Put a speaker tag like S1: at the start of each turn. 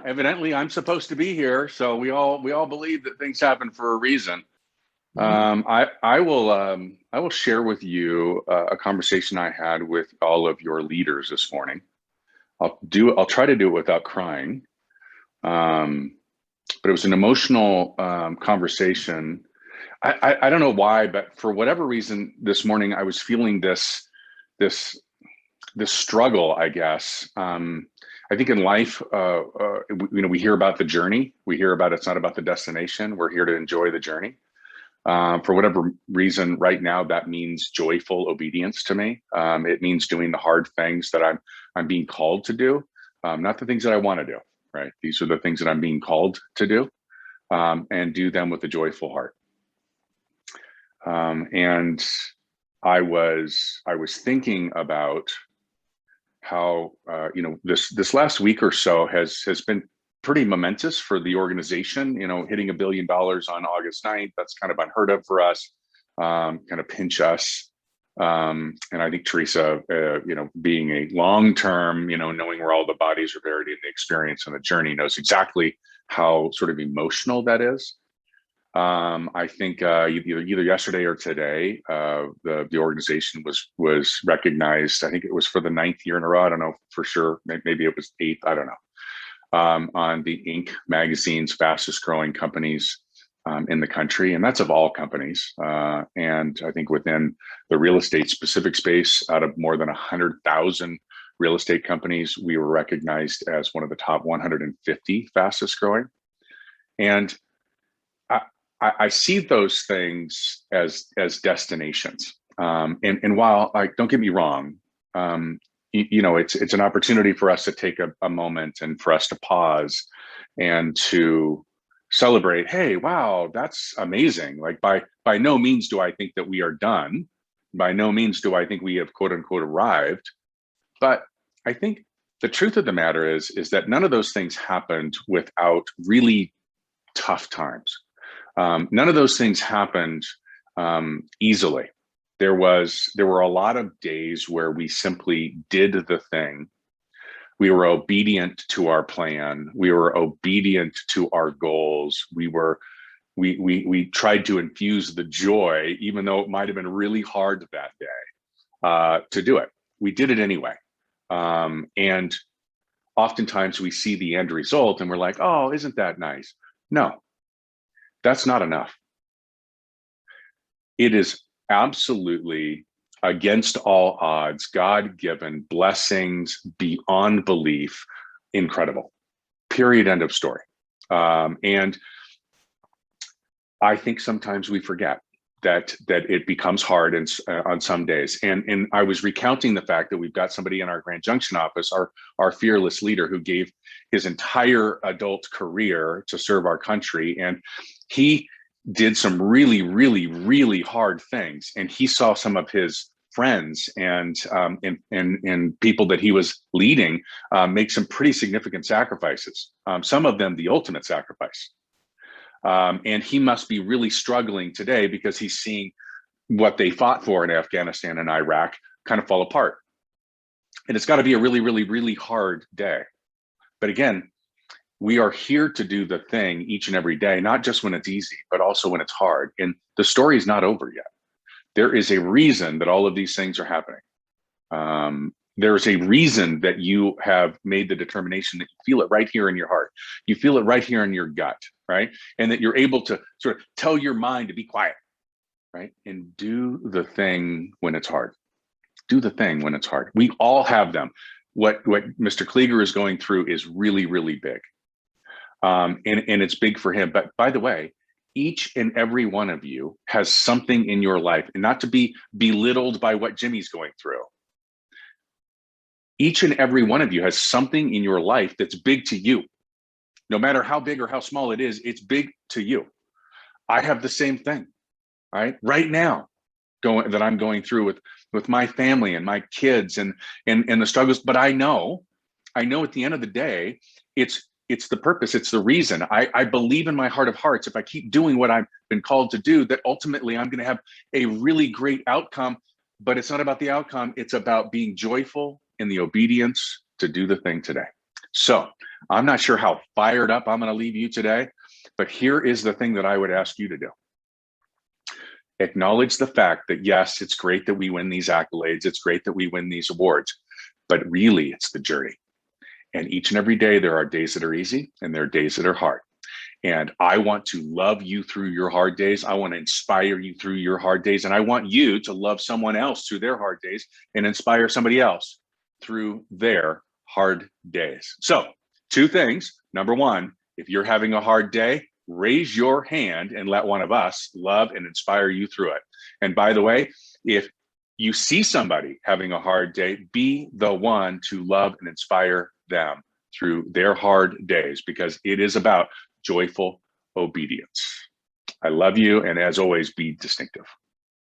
S1: Evidently, I'm supposed to be here, so we all believe that things happen for a reason.
S2: Mhm.
S1: I will share with you a conversation I had with all of your leaders this morning. I'll try to do it without crying, um, but it was an emotional conversation. I don't know why, but for whatever reason, this morning I was feeling this this struggle, I guess. I think in life, we hear about the journey. We hear about it's not about the destination. We're here to enjoy the journey. For whatever reason, right now, that means joyful obedience to me. It means doing the hard things that I'm being called to do, not the things that I want to do. Right? These are the things that I'm being called to do, and do them with a joyful heart. And I was thinking about how this last week or so has been pretty momentous for the organization. Hitting $1 billion on August 9th, that's kind of unheard of for us. Kind of pinch us. And I think Teresa, being a long-term, knowing where all the bodies are buried in the experience and the journey, knows exactly how sort of emotional that is. I think either yesterday or today, the organization was recognized. I think it was for the ninth year in a row. I don't know for sure. Maybe it was eighth. I don't know. On the Inc. magazine's fastest growing companies in the country, and that's of all companies. And I think within the real estate specific space, out of more than 100,000 real estate companies, we were recognized as one of the top 150 fastest growing. And I see those things as destinations. And while, don't get me wrong, it's an opportunity for us to take a moment and for us to pause and to celebrate. Hey, wow, that's amazing. Like by no means do I think that we are done. By no means do I think we have quote unquote arrived. But I think the truth of the matter is that none of those things happened without really tough times. None of those things happened easily. There were a lot of days where we simply did the thing. We were obedient to our plan. We were obedient to our goals. We tried to infuse the joy, even though it might have been really hard that day to do it. We did it anyway. And oftentimes we see the end result and we're like, oh, isn't that nice? No, that's not enough. It is absolutely against all odds, God-given blessings beyond belief, incredible. Period. End of story. And I think sometimes we forget that it becomes hard on some days. And I was recounting the fact that we've got somebody in our Grand Junction office, our fearless leader, who gave his entire adult career to serve our country. And he did some really, really, really hard things. And he saw some of his friends and people that he was leading make some pretty significant sacrifices. Some of them the ultimate sacrifice. And he must be really struggling today because he's seeing what they fought for in Afghanistan and Iraq kind of fall apart. And it's got to be a really, really, really hard day. But again, we are here to do the thing each and every day, not just when it's easy, but also when it's hard. And the story is not over yet. There is a reason that all of these things are happening. There's a reason that you have made the determination that you feel it right here in your heart. You feel it right here in your gut, right? And that you're able to sort of tell your mind to be quiet, right? And do the thing when it's hard. Do the thing when it's hard. We all have them. What Mr. Klieger is going through is really, really big. And it's big for him. But by the way, each and every one of you has something in your life, and not to be belittled by what Jimmy's going through. Each and every one of you has something in your life that's big to you. No matter how big or how small it is, it's big to you. I have the same thing, right now, that I'm going through with my family and my kids and the struggles. But I know at the end of the day, it's the purpose, it's the reason. I believe in my heart of hearts, if I keep doing what I've been called to do, that ultimately I'm going to have a really great outcome. But it's not about the outcome. It's about being joyful in the obedience to do the thing today. So I'm not sure how fired up I'm going to leave you today, but here is the thing that I would ask you to do. Acknowledge the fact that, yes, it's great that we win these accolades. It's great that we win these awards, but really it's the journey. And each and every day, there are days that are easy and there are days that are hard. And I want to love you through your hard days. I want to inspire you through your hard days. And I want you to love someone else through their hard days and inspire somebody else through their hard days. So, two things. Number one, if you're having a hard day, raise your hand and let one of us love and inspire you through it. And by the way, if you see somebody having a hard day, be the one to love and inspire them through their hard days, because it is about joyful obedience. I love you. And as always, be distinctive.